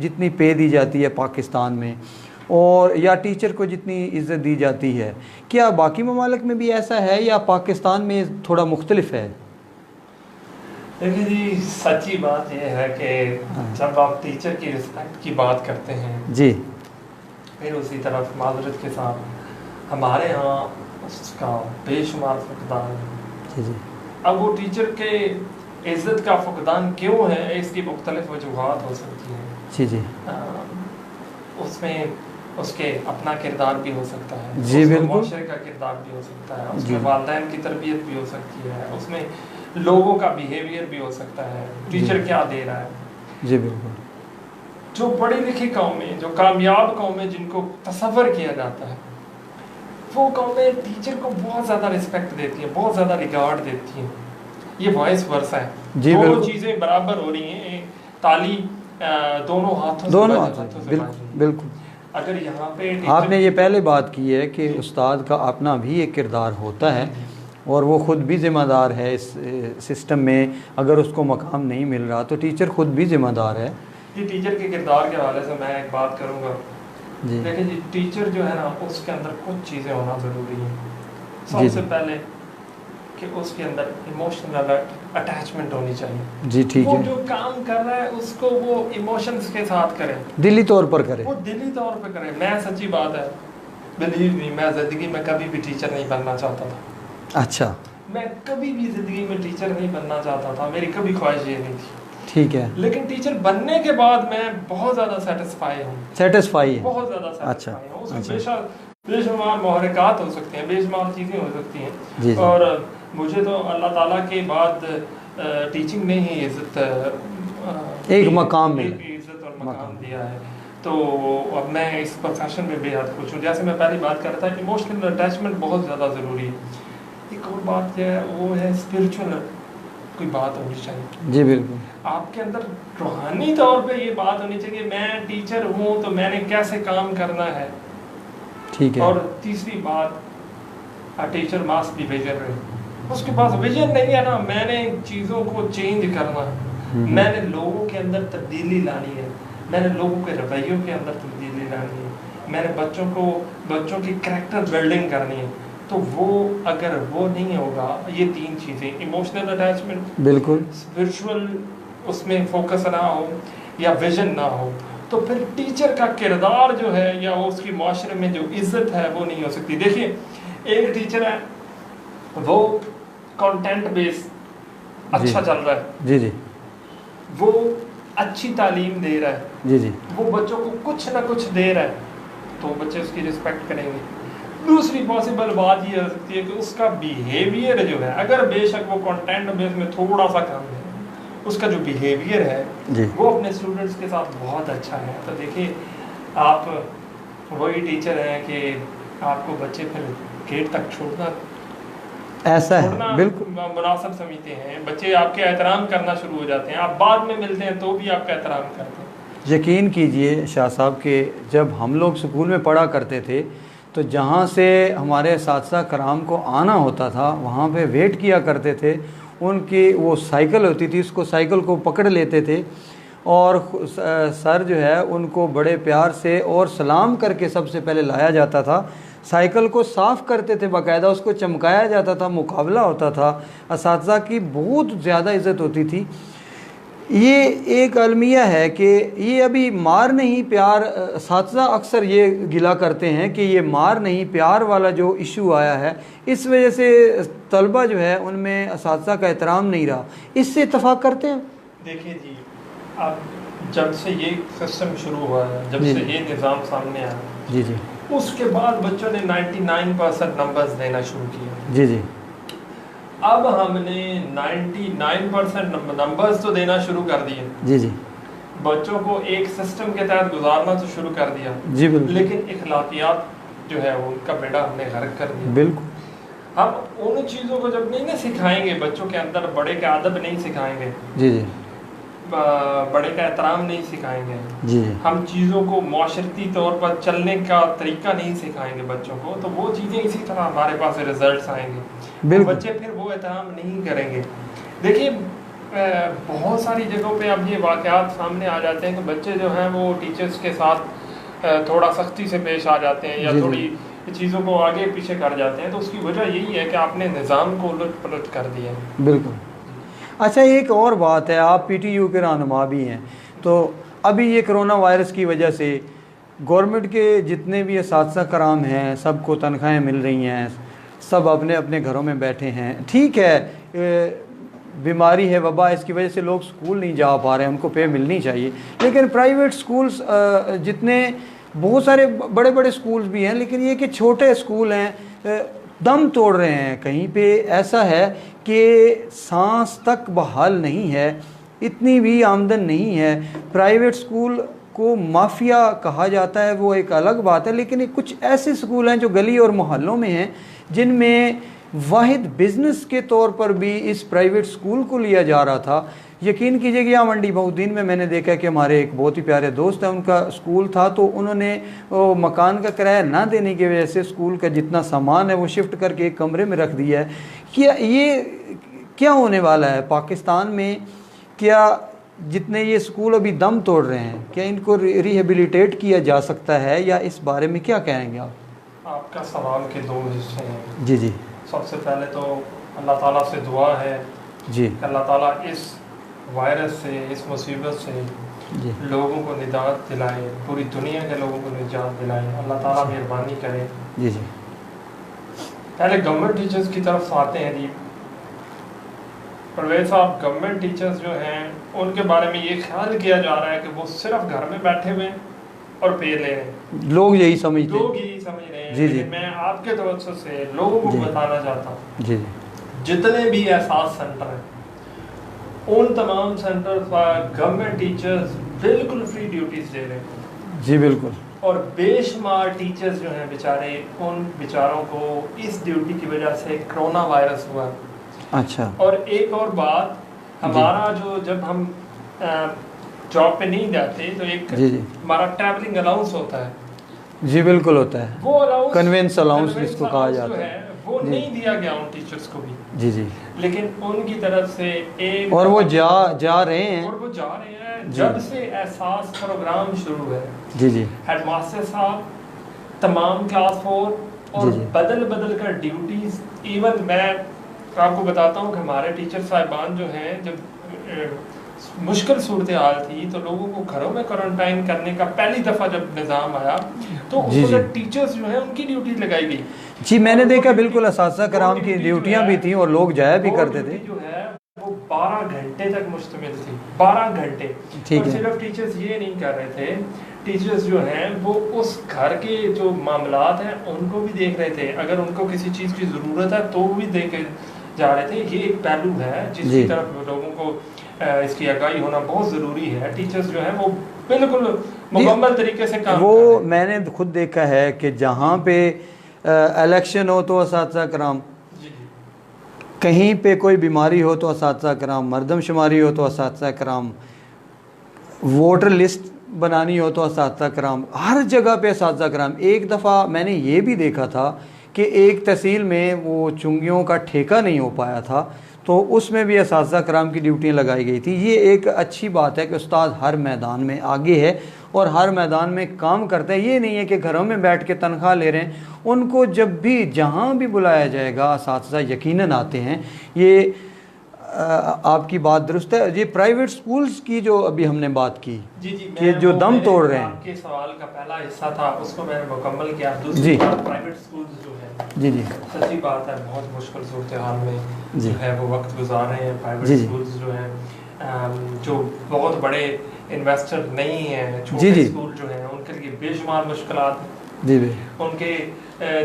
جتنی پے دی جاتی ہے پاکستان میں، اور یا ٹیچر کو جتنی عزت دی جاتی ہے، کیا باقی ممالک میں بھی ایسا ہے یا پاکستان میں تھوڑا مختلف ہے؟ دیکھیں جی، سچی بات یہ ہے کہ جب آپ ٹیچر کی رسپیکٹ کی بات کرتے ہیں جی، پھر اسی طرف معذرت کے ساتھ ہمارے ہاں اس کا بے شمار فقدان ہے. جی. اب وہ ٹیچر کے عزت کا فقدان کیوں ہے، اس کی مختلف وجوہات ہو سکتی ہیں. جی. اس میں اس کے اپنا کردار بھی ہو سکتا ہے، جی بالکل، معاشرے کا کردار بھی ہو سکتا ہے، اس میں والدین کی تربیت بھی ہو سکتی ہے، اس میں لوگوں کا بیہیویئر بھی ہو سکتا ہے، ٹیچر کیا دے رہا ہے. جی بالکل. جو پڑھی لکھی قومیں، جو کامیاب قومیں جن کو تصور کیا جاتا ہے، وہ قومیں ٹیچر کو بہت زیادہ رسپیکٹ دیتی ہیں، بہت زیادہ ریگارڈ دیتی ہیں. یہ وائس ورثہ ہے. دونوں چیزیں برابر ہو رہی ہیں. تالی دونوں ہاتھوں سے بالکل. اگر یہاں پہ آپ نے یہ پہلے بات کی ہے کہ استاد کا اپنا بھی ایک کردار ہوتا ہے اور وہ خود بھی ذمہ دار ہے اس سسٹم میں. اگر اس کو مقام نہیں مل رہا تو ٹیچر خود بھی ذمہ دار ہے. جی، ٹیچر کے کردار کے حوالے سے میں ایک بات کروں گا. جی دیکھیں جی، ٹیچر جو ہے نا اس کے اندر کچھ چیزیں ہونا ضروری ہیں. سب سے پہلے کہ اس کے اندر ایموشنل اٹیچمنٹ ہونی چاہیے. جی ٹھیک ہے. وہ جو کام کر رہا ہے اس کو وہ ایموشنز کے ساتھ کرے، دلی طور پر کرے. وہ دلی طور پہ کرے. میں سچی بات ہے، بلیو می، میں زندگی میں کبھی بھی ٹیچر نہیں بننا چاہتا تھا. اچھا. میں کبھی بھی زندگی میں ٹیچر نہیں بننا چاہتا تھا، میری کبھی خواہش یہ نہیں تھی. ٹھیک ہے. لیکن ٹیچر بننے کے بعد میں بہت زیادہ سیٹسفائی ہوں. سیٹسفائی ہے. بہت زیادہ سیٹسفائی ہوں. اس میں بے شمار محرکات ہو سکتے ہیں، بے شمار چیزیں ہو سکتی ہیں. اور مجھے تو اللہ تعالیٰ کے بعد ٹیچنگ نے ہی عزت، ایک مقام میں عزت اور مقام دیا ہے. تو اب میں اس پروفیشن میں بے حد خوش ہوں. جیسے میں پہلی بات کر رہا تھا، ایموشنل اٹیچمنٹ بہت زیادہ ضروری ہے. ایک اور بات جو ہے وہ ہے اسپرچول کوئی بات ہونی چاہیے. جی بالکل. آپ کے اندر روحانی طور پہ یہ بات ہونی چاہیے کہ میں ٹیچر ہوں تو میں نے کیسے کام کرنا ہے. ٹھیک ہے. اور تیسری بات، ٹیچر ماسٹ بی ویژنری. اس کے پاس ویژن نہیں ہے نا، میں نے چیزوں کو چینج کرنا ہے، میں نے لوگوں کے اندر تبدیلی لانی ہے، میں نے لوگوں کے رویوں کے اندر تبدیلی لانی ہے، میں نے بچوں کی کریکٹر بلڈنگ کرنی ہے. تو وہ اگر وہ نہیں ہوگا، یہ 3 چیزیں، ایموشنل اٹیچمنٹ، بالکل، اسپرچول اس میں فوکس نہ ہو یا ویژن نہ ہو، تو پھر ٹیچر کا کردار جو ہے یا اس کی معاشرے میں جو عزت ہے وہ نہیں ہو سکتی. دیکھیے، ایک ٹیچر ہے وہ کنٹینٹ بیس اچھا چل رہا ہے. جی جی. وہ اچھی تعلیم دے رہا ہے. جی جی. وہ بچوں کو کچھ نہ کچھ دے رہا ہے تو بچے اس کی رسپیکٹ کریں گے. دوسری پاسبل بات یہ ہو سکتی ہے کہ اس کا بیہیویئر جو ہے، اگر بے شک وہ کنٹینٹ بیس میں تھوڑا سا کم ہے، اس کا جو بیہیویئر ہے وہ اپنے اسٹوڈنٹس کے ساتھ بہت اچھا ہے. تو دیکھیے، آپ وہی ٹیچر ہیں کہ آپ کو بچے پھر گیٹ تک چھوڑنا ایسا ہے چھوڑنا بالکل مناسب سمجھتے ہیں. بچے آپ کے احترام کرنا شروع ہو جاتے ہیں, آپ بعد میں ملتے ہیں تو بھی آپ کا احترام کرتے ہیں. یقین کیجئے شاہ صاحب کہ جب ہم لوگ اسکول میں پڑھا کرتے تھے تو جہاں سے ہمارے اساتذہ کرام کو آنا ہوتا تھا وہاں پہ ویٹ کیا کرتے تھے. ان کی وہ سائیکل ہوتی تھی, اس کو سائیکل کو پکڑ لیتے تھے اور سر جو ہے ان کو بڑے پیار سے اور سلام کر کے سب سے پہلے لایا جاتا تھا. سائیکل کو صاف کرتے تھے, باقاعدہ اس کو چمکایا جاتا تھا, مقابلہ ہوتا تھا, اساتذہ کی بہت زیادہ عزت ہوتی تھی. یہ ایک المیہ ہے کہ یہ ابھی مار نہیں پیار, اساتذہ اکثر یہ گلا کرتے ہیں کہ یہ مار نہیں پیار والا جو ایشو آیا ہے اس وجہ سے طلبہ جو ہے ان میں اساتذہ کا احترام نہیں رہا. اس سے اتفاق کرتے ہیں؟ دیکھیے جی, اب جب سے یہ سسٹم شروع ہوا ہے, جب سے یہ نظام سامنے آیا, جی جی, اس کے بعد بچوں نے 99% نمبرز دینا شروع کیے. جی جی, اب ہم نے 99% نمبرز تو دینا شروع کر دیے. جی جی, بچوں کو ایک سسٹم کے تحت گزارنا تو شروع کر دیا. جی بالکل, لیکن اخلاقیات جو ہے وہ ان کا بیڑا ہم نے غرق کر دیا. بالکل. ہم ان چیزوں کو جب نہیں سکھائیں گے بچوں کے اندر, بڑے کا ادب نہیں سکھائیں گے, جی جی, بڑے کا احترام نہیں سکھائیں گے, جی, ہم چیزوں کو معاشرتی طور پر چلنے کا طریقہ نہیں سکھائیں گے بچوں کو, تو وہ چیزیں اسی طرح ہمارے پاس رزلٹس آئیں گے. بچے پھر وہ احترام نہیں کریں گے. دیکھیے بہت ساری جگہوں پہ اب یہ واقعات سامنے آ جاتے ہیں کہ بچے جو ہیں وہ ٹیچرز کے ساتھ تھوڑا سختی سے پیش آ جاتے ہیں یا تھوڑی چیزوں کو آگے پیچھے کر جاتے ہیں, تو اس کی وجہ یہی ہے کہ آپ نے نظام کو الٹ پلٹ کر دیا ہے. بالکل. اچھا ایک اور بات ہے, آپ پی ٹی یو کے رہنما بھی ہیں, تو ابھی یہ کرونا وائرس کی وجہ سے گورنمنٹ کے جتنے بھی اساتذہ کرام ہیں سب کو تنخواہیں مل رہی ہیں, سب اپنے اپنے گھروں میں بیٹھے ہیں. ٹھیک ہے بیماری ہے, وبا, اس کی وجہ سے لوگ اسکول نہیں جا پا رہے ہیں, ان کو پے ملنی چاہیے. لیکن پرائیویٹ اسکولس جتنے بہت سارے بڑے بڑے اسکولس بھی ہیں, لیکن یہ کہ چھوٹے اسکول ہیں دم توڑ رہے ہیں. کہیں پہ ایسا ہے کہ سانس تک بحال نہیں ہے, اتنی بھی آمدن نہیں ہے. پرائیویٹ اسکول کو مافیا کہا جاتا ہے, وہ ایک الگ بات ہے, لیکن کچھ ایسے اسکول ہیں جو گلی اور محلوں میں ہیں جن میں واحد بزنس کے طور پر بھی اس پرائیویٹ اسکول کو لیا جا رہا تھا. یقین کیجئے کہ یہاں منڈی بہودین میں نے دیکھا کہ ہمارے ایک بہت ہی پیارے دوست ہیں, ان کا اسکول تھا, تو انہوں نے مکان کا کرایہ نہ دینے کی وجہ سے اسکول کا جتنا سامان ہے وہ شفٹ کر کے ایک کمرے میں رکھ دیا ہے. کیا یہ کیا ہونے والا ہے پاکستان میں؟ کیا جتنے یہ اسکول ابھی دم توڑ رہے ہیں کیا ان کو ریہیبلیٹیٹ کیا جا سکتا ہے, یا اس بارے میں کیا کہیں گے آپ؟ آپ کا سوال کے دو حصے ہیں. جی جی, سب سے پہلے تو اللہ تعالیٰ سے دعا ہے جی, کہ اللہ تعالیٰ اس وائرس سے, اس مصیبت سے جی, لوگوں کو نجات دلائے, پوری دنیا کے لوگوں کو نجات دلائے. اللہ تعالیٰ مہربانی کرے. جی جی, پہلے گورنمنٹ ٹیچرز کی طرف آتے ہیں. جی پرویز صاحب, گورنمنٹ ٹیچرز جو ہیں ان کے بارے میں یہ خیال کیا جا رہا ہے کہ وہ صرف گھر میں بیٹھے ہوئے اور پے لے رہے ہیں. لوگ یہی سمجھتے ہیں, لوگ یہی سمجھ رہے ہیں. جی جی, لیکن میں آپ کے توجہ سے لوگوں کو بتانا چاہتا ہوں, جی جی, جتنے بھی احساس سینٹر ہیں ان تمام سینٹر پر گورنمنٹ ٹیچرز بالکل فری ڈیوٹیز دے رہے ہیں. جی بالکل. اور بے شمار ٹیچرز جو ہیں بیچارے, ان بیچاروں کو اس ڈیوٹی کی وجہ سے کرونا وائرس ہوا. اچھا. اور ایک اور بات, ہمارا جو جب ہم جاب پہ نہیں جاتے تو ایک ہمارا ٹریولنگ الاؤنس ہوتا ہے. جی بالکل ہوتا ہے, وہ الاؤنس کنوینس الاؤنس جس کو کہا جاتا ہے وہ نہیں دیا گیا ان ٹیچرز کو بھی. جی جی, لیکن ان کی طرف سے ایک, اور وہ جا رہے ہیں, اور وہ جا رہے ہیں. جب سے احساس پروگرام شروع ہے, جی جی, ہیڈ ماسٹر صاحب, تمام کلاس 4 اور بدل بدل کر ڈیوٹیز. ایون میں آپ کو بتاتا ہوں کہ ہمارے ٹیچر صاحبان جو ہیں, جب مشکل صورتحال تھی تو لوگوں کو گھروں میں کوارنٹائن کرنے کا پہلی دفعہ جب نظام آیا تو اس وقت ٹیچرز جو ہیں ان کی ڈیوٹی لگائی گئی. جی میں نے دیکھا بالکل اساتذہ کرام کی ڈیوٹیاں بھی تھیں اور لوگ جایا بھی کرتے تھے. جو ہے وہ 12 گھنٹے تک مشتمل تھی, 12 گھنٹے. اور صرف ٹیچرز یہ نہیں کر رہے تھے, ٹیچرز جو ہیں وہ اس گھر کے جو معاملات ہیں ان کو بھی دیکھ رہے تھے. اگر ان کو کسی چیز کی ضرورت ہے تو بھی دیکھ جا رہے تھے. یہ ایک پہلو ہے جس کی طرف لوگوں کو اس کی آگاہی ہونا بہت ضروری ہے. ٹیچرز جو ہیں وہ بالکل مکمل طریقے سے کام وہ میں نے خود دیکھا ہے کہ جہاں پہ الیکشن ہو تو اساتذہ کرام کہیں پہ کوئی بیماری ہو تو اساتذہ کرام، مردم شماری ہو تو اساتذہ کرام، ووٹر لسٹ بنانی ہو تو اساتذہ کرام، ہر جگہ پہ اساتذہ کرام۔ ایک دفعہ میں نے یہ بھی دیکھا تھا کہ ایک تحصیل میں وہ چنگیوں کا ٹھیکہ نہیں ہو پایا تھا، تو اس میں بھی اساتذہ کرام کی ڈیوٹیاں لگائی گئی تھی۔ یہ ایک اچھی بات ہے کہ استاد ہر میدان میں آگے ہے اور ہر میدان میں کام کرتے ہیں۔ یہ نہیں ہے کہ گھروں میں بیٹھ کے تنخواہ لے رہے ہیں، ان کو جب بھی جہاں بھی بلایا جائے گا اساتذہ یقیناً آتے ہیں۔ یہ آپ کی بات درست ہے۔ یہ پرائیویٹ سکولز کی جو ابھی ہم نے بات کی کہ جو دم توڑ رہے ہیں، آپ کے سوال کا پہلا حصہ تھا اس کو میں نے مکمل کیا۔ دوسری بات پرائیویٹ سکولز جو ہے، جی جی سچی بات ہے بہت مشکل صورتحال میں جی جو ہے وہ وقت گزار رہے ہیں۔ پرائیویٹ جی جی سکولز جو ہیں جو بہت بڑے انویسٹر نہیں ہیں، جی چھوٹے جی اسکول جو ہیں ان کے لیے بے شمار مشکلات ہیں۔ جی بھائی ان کے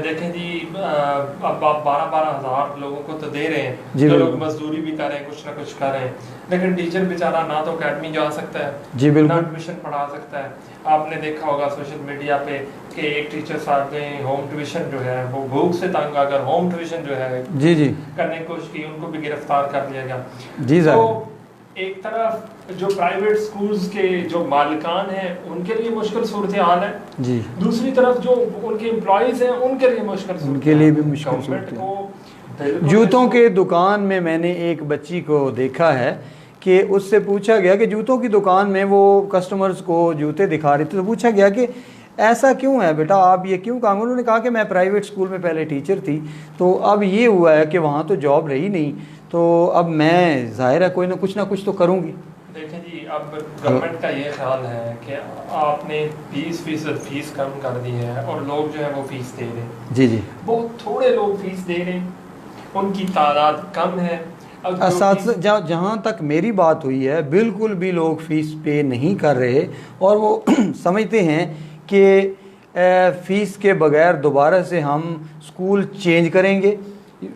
دیکھیں جی اب آپ 12-12 ہزار لوگوں کو تو دے رہے ہیں، جی جو لوگ بالکل مزدوری بھی کر رہے ہیں، کچھ نہ کچھ کر رہے ہیں، لیکن ٹیچر بیچارہ نہ تو اکیڈمی جا سکتا ہے، جی نہ بالکل ٹیوشن پڑھا سکتا ہے۔ آپ نے دیکھا ہوگا سوشل میڈیا پہ کہ ایک ٹیچر صاحب نے ہوم ٹیوشن جو ہے وہ بھوک سے تنگ آ کر ہوم ٹیوشن جو ہے جی جی کرنے کی کوشش کی، ان کو بھی گرفتار کر لیا گیا۔ جی تو ظاہر ایک طرف جو پرائیویٹ سکولز کے جو مالکان ہیں ان کے لیے مشکل صورتحال ہے، جی، دوسری طرف جو ان کے امپلائیز ہیں ان کے لیے مشکل صورتحال، ان کے لیے بھی مشکل گورنمنٹ صورتحال۔ کو بالکل جوتوں کے دکان میں میں نے ایک بچی کو دیکھا ہے کہ اس سے پوچھا گیا کہ جوتوں کی دکان میں وہ کسٹمرز کو جوتے دکھا رہی تھی، تو پوچھا گیا کہ ایسا کیوں ہے بیٹا، آپ یہ کیوں کام؟ انہوں نے کہا کہ میں پرائیویٹ اسکول میں پہلے ٹیچر تھی، تو اب یہ ہوا ہے کہ وہاں تو جاب رہی نہیں، تو اب میں ظاہر ہے کوئی نہ کچھ تو کروں گی۔ دیکھیں جی اب گورنمنٹ کا یہ خیال ہے کہ آپ نے 20% فیس کم کر دی ہے اور لوگ جو ہے وہ فیس دے رہے ہیں، جی جی، بہت تھوڑے لوگ فیس دے رہے ہیں، ان کی تعداد کم ہے۔ اب جو اساتذہ جہاں تک میری بات ہوئی ہے بالکل بھی لوگ فیس پے نہیں کر رہے، اور وہ سمجھتے ہیں کہ فیس کے بغیر دوبارہ سے ہم اسکول چینج کریں گے۔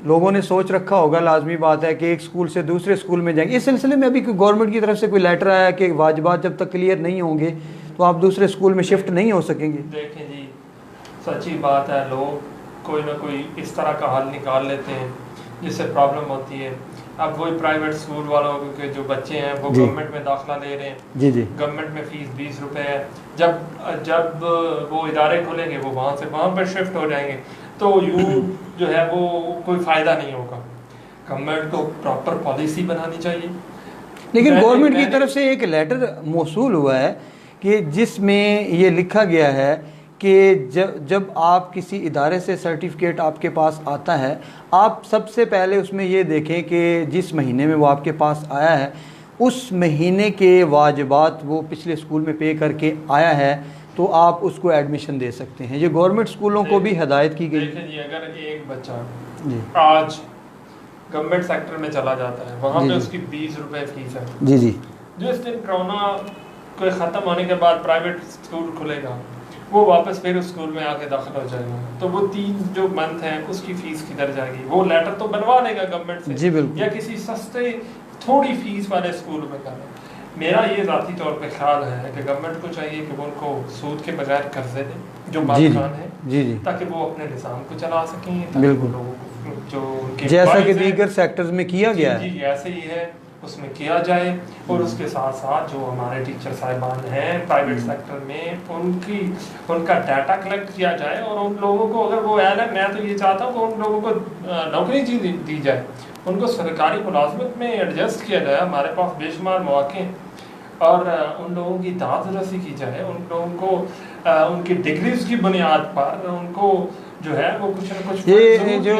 لوگوں نے سوچ رکھا ہوگا، لازمی بات ہے کہ ایک اسکول سے دوسرے اسکول میں جائیں گے۔ اس سلسلے میں ابھی گورنمنٹ کی طرف سے کوئی لیٹر آیا کہ واجبات جب تک کلیئر نہیں ہوں گے تو آپ دوسرے اسکول میں شفٹ نہیں ہو سکیں گے۔ دیکھیں جی سچی بات ہے، لوگ کوئی نہ کوئی اس طرح کا حل نکال لیتے ہیں جس سے پرابلم ہوتی ہے۔ اب وہی پرائیویٹ اسکول والوں کے جو بچے ہیں وہ گورنمنٹ میں داخلہ لے رہے ہیں، جی جی، گورنمنٹ میں فیس 20 روپے ہے، جب وہ ادارے کھولیں گے وہ وہاں پہ شفٹ ہو جائیں گے، تو یوں جو ہے وہ کوئی فائدہ نہیں ہوگا۔ گورنمنٹ کو پراپر پالیسی بنانی چاہیے۔ لیکن گورنمنٹ کی طرف سے ایک لیٹر موصول ہوا ہے کہ جس میں یہ لکھا گیا ہے کہ جب آپ کسی ادارے سے سرٹیفکیٹ آپ کے پاس آتا ہے، آپ سب سے پہلے اس میں یہ دیکھیں کہ جس مہینے میں وہ آپ کے پاس آیا ہے اس مہینے کے واجبات وہ پچھلے اسکول میں پے کر کے آیا ہے تو آپ اس کو ایڈمیشن دے سکتے ہیں۔ یہ گورنمنٹ اسکولوں کو بھی ہدایت کی گئی۔ دیکھیں جی اگر ایک بچہ جی آج گورنمنٹ سیکٹر میں چلا جاتا ہے، وہاں جی پہ جی اس کی 20 روپے فیس ہے، جی جی، جس دن کرونا کوئی ختم ہونے کے بعد پرائیویٹ اسکول کھلے گا وہ واپس پھر اس اسکول میں آ کے داخل ہو جائے گا، تو وہ 3 جو منتھ ہیں اس کی فیس کدھر جائے گی؟ وہ لیٹر تو بنوا لے گا گورنمنٹ سے، جی بالکل، یا کسی سستے تھوڑی فیس والے اسکول میں کرے۔ میرا یہ ذاتی طور پہ خیال ہے کہ گورنمنٹ کو چاہیے کہ وہ ان کو سود کے بغیر قرضے دیں جو مالکان ہیں، جی جی، تاکہ وہ اپنے نظام کو چلا سکیں، تاکہ بالکل، وہ لوگوں کو جو ان کے جیسا کہ employees ہیں، دیگر سیکٹرز میں کیا گیا ہے۔ جی ایسے ہی ہے اس میں کیا جائے، اور اس کے ساتھ ساتھ جو ہمارے ٹیچر صاحبان ہیں پرائیویٹ سیکٹر میں ان کا ڈیٹا کلیکٹ کیا جائے، اور ان لوگوں کو اگر وہ اہل ہے، میں تو یہ چاہتا ہوں کہ ان لوگوں کو نوکری دی جائے، ان کو سرکاری ملازمت میں ایڈجسٹ کیا جائے۔ ہمارے پاس بے شمار مواقع ہیں، اور ان لوگوں کی داد رسی کی جائے، ان لوگوں کو ان کی ڈگریز کی بنیاد پر ان کو جو ہے وہ کچھ نہ کچھ یہ جو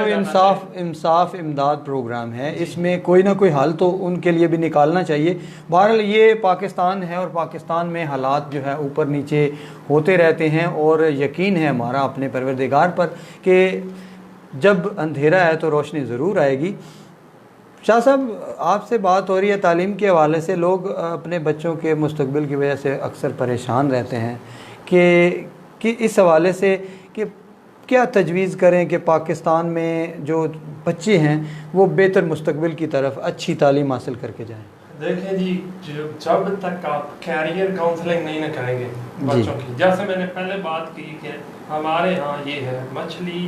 انصاف امداد پروگرام ہے اس میں کوئی نہ کوئی حل تو ان کے لیے بھی نکالنا چاہیے۔ بہرحال یہ پاکستان ہے اور پاکستان میں حالات جو ہے اوپر نیچے ہوتے رہتے ہیں، اور یقین ہے ہمارا اپنے پروردگار پر کہ جب اندھیرا ہے تو روشنی ضرور آئے گی۔ شاہ صاحب آپ سے بات ہو رہی ہے تعلیم کے حوالے سے، لوگ اپنے بچوں کے مستقبل کی وجہ سے اکثر پریشان رہتے ہیں کہ اس حوالے سے کہ کیا تجویز کریں کہ پاکستان میں جو بچے ہیں وہ بہتر مستقبل کی طرف اچھی تعلیم حاصل کر کے جائیں؟ دیکھیں جی جب تک آپ کیریئر کاؤنسلنگ نہیں نہ کریں گے بچوں کی، جیسے میں نے پہلے بات کی کہ ہمارے ہاں یہ ہے مچھلی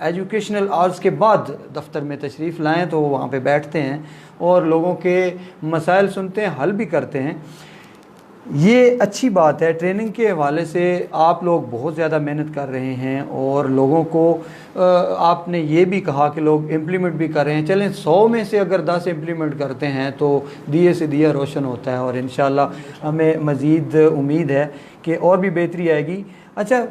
ایجوکیشنل آورس کے بعد دفتر میں تشریف لائیں تو وہاں پہ بیٹھتے ہیں اور لوگوں کے مسائل سنتے ہیں، حل بھی کرتے ہیں. یہ اچھی بات ہے. ٹریننگ کے حوالے سے آپ لوگ بہت زیادہ محنت کر رہے ہیں اور لوگوں کو آپ نے یہ بھی کہا کہ لوگ امپلیمنٹ بھی کر رہے ہیں. چلیں 100 میں سے اگر 10 امپلیمنٹ کرتے ہیں تو دیے سے دیا روشن ہوتا ہے اور انشاءاللہ ہمیں مزید امید ہے کہ اور بھی بہتری آئے گی. اچھا،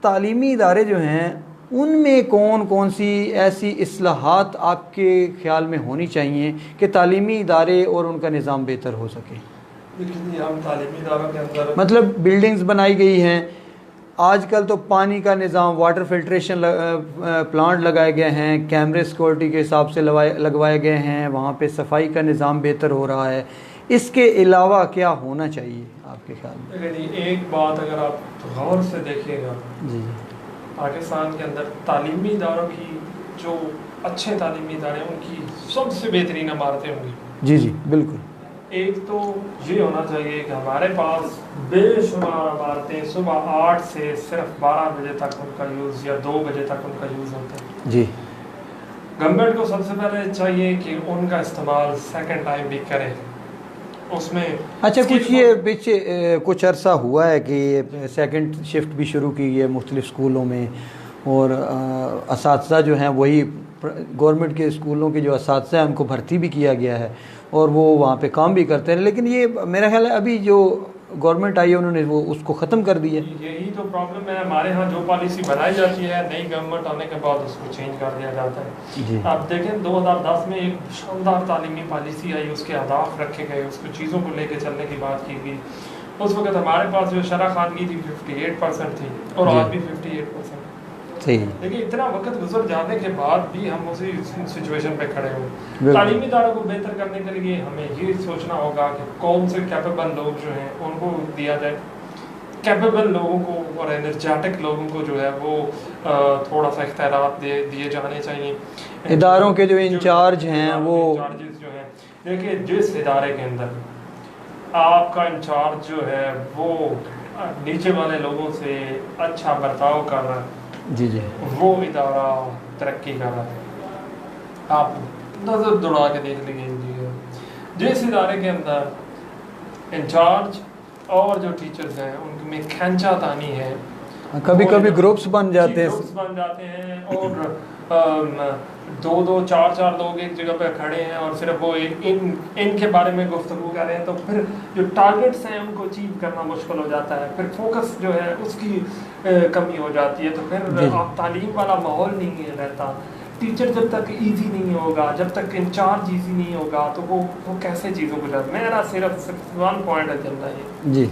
تعلیمی ادارے جو ہیں ان میں کون کون سی ایسی اصلاحات آپ کے خیال میں ہونی چاہیے کہ تعلیمی ادارے اور ان کا نظام بہتر ہو سکے؟ ہم تعلیمی اداروں کے اندر مطلب بلڈنگز بنائی گئی ہیں، آج کل تو پانی کا نظام، واٹر فلٹریشن پلانٹ لگائے گئے ہیں، کیمرے سیکورٹی کے حساب سے لگوائے گئے ہیں، وہاں پہ صفائی کا نظام بہتر ہو رہا ہے. اس کے علاوہ کیا ہونا چاہیے آپ کے خیال میں؟ ایک بات اگر آپ غور سے دیکھیے گا، جی پاکستان کے اندر تعلیمی اداروں کی جو اچھے تعلیمی ادارے ہیں ان کی سب سے بہترین عمارتیں ہوں گی. جی جی بالکل. ایک تو یہ ہونا چاہیے کہ ہمارے پاس بے شمار عمارتیں صبح 8 سے صرف 12 بجے تک ان کا یوز یا 2 بجے تک ان کا یوز ہوتا ہے. جی گورنمنٹ کو سب سے پہلے چاہیے کہ ان کا استعمال سیکنڈ ٹائم بھی کرے. اس میں اچھا کچھ یہ پیچھے کچھ عرصہ ہوا ہے کہ سیکنڈ شفٹ بھی شروع کی ہے مختلف اسکولوں میں اور اساتذہ جو ہیں وہی گورنمنٹ کے اسکولوں کے جو اساتذہ ہیں ان کو بھرتی بھی کیا گیا ہے اور وہ وہاں پہ کام بھی کرتے ہیں. لیکن یہ میرا خیال ہے ابھی جو گورنمنٹ آئی ہے انہوں نے وہ اس کو ختم کر دی ہے. یہی تو پرابلم ہے ہمارے ہاں. جو پالیسی بنائی جاتی ہے نئی گورنمنٹ آنے کے بعد اس کو چینج کر دیا جاتا ہے. جی آپ دیکھیں 2010 میں ایک شاندار تعلیمی پالیسی آئی، اس کے اہداف رکھے گئے، اس کو چیزوں کو لے کے چلنے کی بات کی گئی. اس وقت ہمارے پاس جو شرح خواندگی تھی 58% تھی اور آج بھی 58%. صحیح. لیکن اتنا وقت گزر جانے کے بعد بھی ہم اسی سچویشن پہ کھڑے ہوئے. تعلیمی اداروں کو بہتر کرنے کے لیے ہمیں یہ سوچنا ہوگا کہ کون سے کیپیبل لوگ جو ہیں ان کو دیا جائے. کیپیبل لوگوں کو اور انرجیٹک لوگوں کو جو ہے وہ تھوڑا سا اختیارات دیے جانے چاہیے. اداروں کے جو انچارج ہیں وہ انچارجز جو ہیں، دیکھیے جس ادارے کے اندر آپ کا انچارج جو ہے وہ نیچے والے لوگوں سے اچھا برتاؤ کر رہا ہے، جی جی وہ ادارہ ترقی کر رہا ہے. آپ نظر دوڑا کے دیکھ لیجیے جس ادارے کے اندر انچارج اور جو ٹیچرز ہیں ان میں کھینچا تانی ہے، کبھی کبھی گروپس بن جاتے ہیں اور 2-2 4-4 لوگ ایک جگہ پہ کھڑے ہیں اور صرف وہ ان کے بارے میں گفتگو کر رہے ہیں، تو پھر جو ٹارگٹس ہیں ان کو اچیو کرنا مشکل ہو جاتا ہے. پھر فوکس جو ہے اس کی کمی ہو جاتی ہے. تو پھر آپ تعلیم والا ماحول نہیں رہتا. ٹیچر جب تک ایزی نہیں ہوگا، جب تک انچارج ایزی نہیں ہوگا تو وہ کیسے چیزوں کو جاتا. میرا صرف 1 پوائنٹ ہے چلتا ہے جی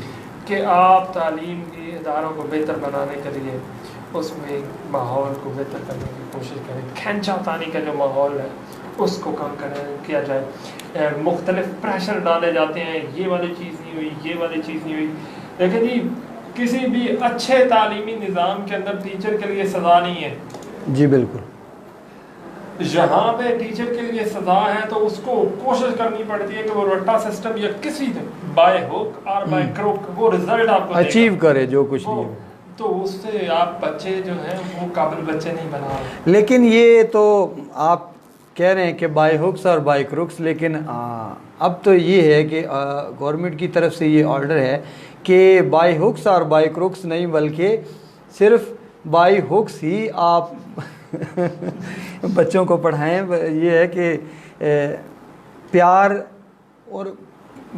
کہ آپ تعلیم کے اداروں کو بہتر بنانے کے لیے اس میں ماحول کو بہتر کرنے کی کوشش کریں. کھینچا تانی کا جو ماحول ہے اس کو کم کیا جائے. مختلف پریشر ڈالے جاتے ہیں، یہ والی چیز نہیں ہوئی، یہ والی چیز نہیں ہوئی. لیکن جی کسی بھی اچھے تعلیمی نظام کے اندر ٹیچر کے لیے سزا نہیں ہے. جی بالکل. یہاں پہ ٹیچر کے لیے سزا ہے تو اس کو کوشش کرنی پڑتی ہے کہ وہ رٹا سسٹم یا کسی بائی ہک اور بائی کروک وہ رزلٹ آپ کو اچیو کرے جو کچھ بھی ہو. تو اس سے آپ بچے جو ہیں وہ قابل بچے نہیں بنا رہے. لیکن یہ تو آپ کہہ رہے ہیں کہ بائی ہکس اور بائی کروکس، لیکن اب تو یہ ہے کہ گورنمنٹ کی طرف سے یہ آرڈر ہے کہ بائی ہکس اور بائی کروکس نہیں بلکہ صرف بائی ہکس ہی آپ بچوں کو پڑھائیں. یہ ہے کہ پیار، اور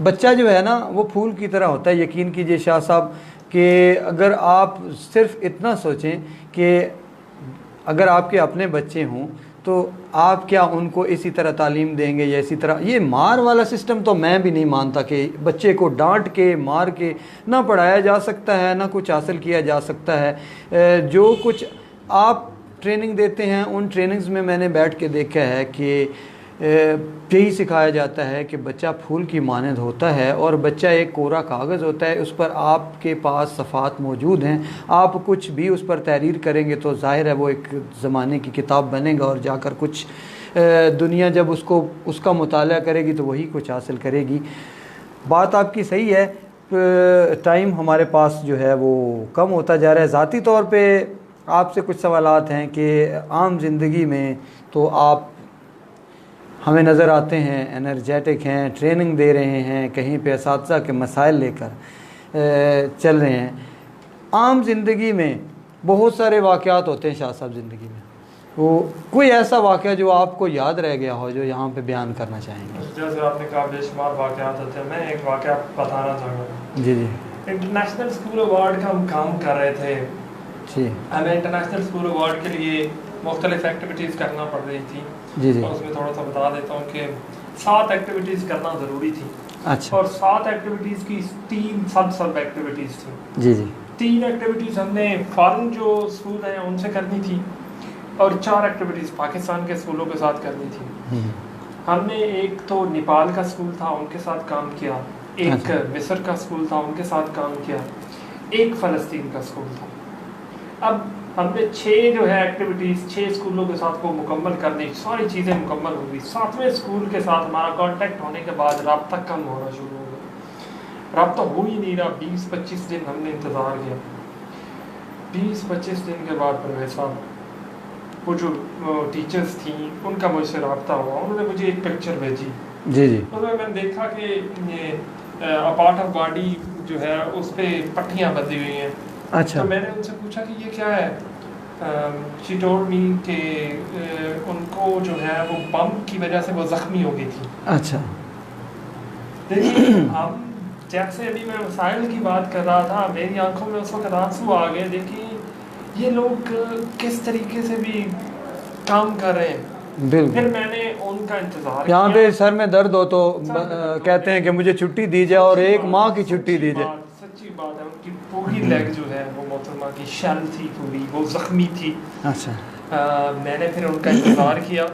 بچہ جو ہے نا وہ پھول کی طرح ہوتا ہے. یقین کیجئے شاہ صاحب کہ اگر آپ صرف اتنا سوچیں کہ اگر آپ کے اپنے بچے ہوں تو آپ کیا ان کو اسی طرح تعلیم دیں گے یا اسی طرح. یہ مار والا سسٹم تو میں بھی نہیں مانتا کہ بچے کو ڈانٹ کے مار کے نہ پڑھایا جا سکتا ہے نہ کچھ حاصل کیا جا سکتا ہے. جو کچھ آپ ٹریننگ دیتے ہیں ان ٹریننگز میں نے بیٹھ کے دیکھا ہے کہ یہی سکھایا جاتا ہے کہ بچہ پھول کی مانند ہوتا ہے اور بچہ ایک کوڑا کاغذ ہوتا ہے. اس پر آپ کے پاس صفحات موجود ہیں، آپ کچھ بھی اس پر تحریر کریں گے تو ظاہر ہے وہ ایک زمانے کی کتاب بنے گا اور جا کر کچھ دنیا جب اس کا مطالعہ کرے گی تو وہی کچھ حاصل کرے گی. بات آپ کی صحیح ہے. ٹائم ہمارے پاس جو ہے وہ کم ہوتا جا رہا ہے. ذاتی طور پہ آپ سے کچھ سوالات ہیں کہ عام زندگی میں تو آپ ہمیں نظر آتے ہیں انرجیٹک ہیں، ٹریننگ دے رہے ہیں، کہیں پہ اساتذہ کے مسائل لے کر چل رہے ہیں. عام زندگی میں بہت سارے واقعات ہوتے ہیں شاہ صاحب زندگی میں، وہ کوئی ایسا واقعہ جو آپ کو یاد رہ گیا ہو جو یہاں پہ بیان کرنا چاہیں گے؟ جیسے آپ نے کہا بے شمار واقعات ہوتے ہیں، میں ایک واقعہ بتانا چاہوں گا. جی جی انٹرنیشنل اسکول ایوارڈ کا ہم کام کر رہے تھے. جی ہمیں انٹرنیشنل اسکول ایوارڈ کے لیے مختلف ایکٹیویٹیز کرنا پڑ رہی تھی. جی جی اور اس میں تھوڑا سا بتا دیتا ہوں کہ 7 ایکٹیویٹیز کرنا ضروری تھی. اچھا. اور 7 ایکٹیویٹیز کی 3 سب ایکٹیویٹیز تھیں. جی جی 3 ایکٹیویٹیز ہم نے فارن جو اسکول ہیں ان سے کرنی تھی اور 4 ایکٹیویٹیز پاکستان کے اسکولوں کے ساتھ کرنی تھی. ہم نے ایک تو نیپال کا اسکول تھا ان کے ساتھ کام کیا، ایک مصر کا اسکول تھا ان کے ساتھ کام کیا، ایک فلسطین کا اسکول تھا. اب ہم نے 6 جو ہے ایکٹیویٹیز 6 اسکولوں کے ساتھ کو مکمل کر دی، ساری چیزیں مکمل ہو گئی. 7ویں اسکول کے ساتھ ہمارا کانٹیکٹ ہونے کے بعد رابطہ کم ہونا شروع ہو گیا. رابطہ ہو ہی نہیں رہا. 20-25 دن ہم نے انتظار کیا. 20-25 دن کے بعد پرویز صاحب وہ جو ٹیچرز تھیں ان کا مجھ سے رابطہ ہوا. انہوں نے مجھے ایک پکچر بھیجی. جی جی اس میں نے دیکھا کہ پارٹ آف باڈی جو ہے اس پہ پٹیاں بندھی ہوئی ہیں. اچھا. تو میں نے ان سے پوچھا کہ یہ کیا ہے. شی ٹولڈ می کہ ان کو جو ہے وہ بم کی وجہ سے وہ زخمی ہو گئی تھی. اچھا. دیکھیے ہم جیسے ابھی میں مسائل کی بات کر رہا تھا میری آنکھوں میں اس وقت آنسو آ گئے. دیکھیے یہ لوگ کس طریقے سے بھی کام کر رہے ہیں. بالکل. پھر میں نے ان کا انتظار یہاں پہ سر میں درد ہو تو کہتے ہیں کہ مجھے چھٹی دی جائے اور 1 ماہ کی چھٹی دی جائے. سچی بات ہے. ان کی پوری لیگ جو ہے وہ محترمہ کی شل تھی پوری، وہ زخمی تھی. اچھا. میں نے پھر ان کا انتظار کیا،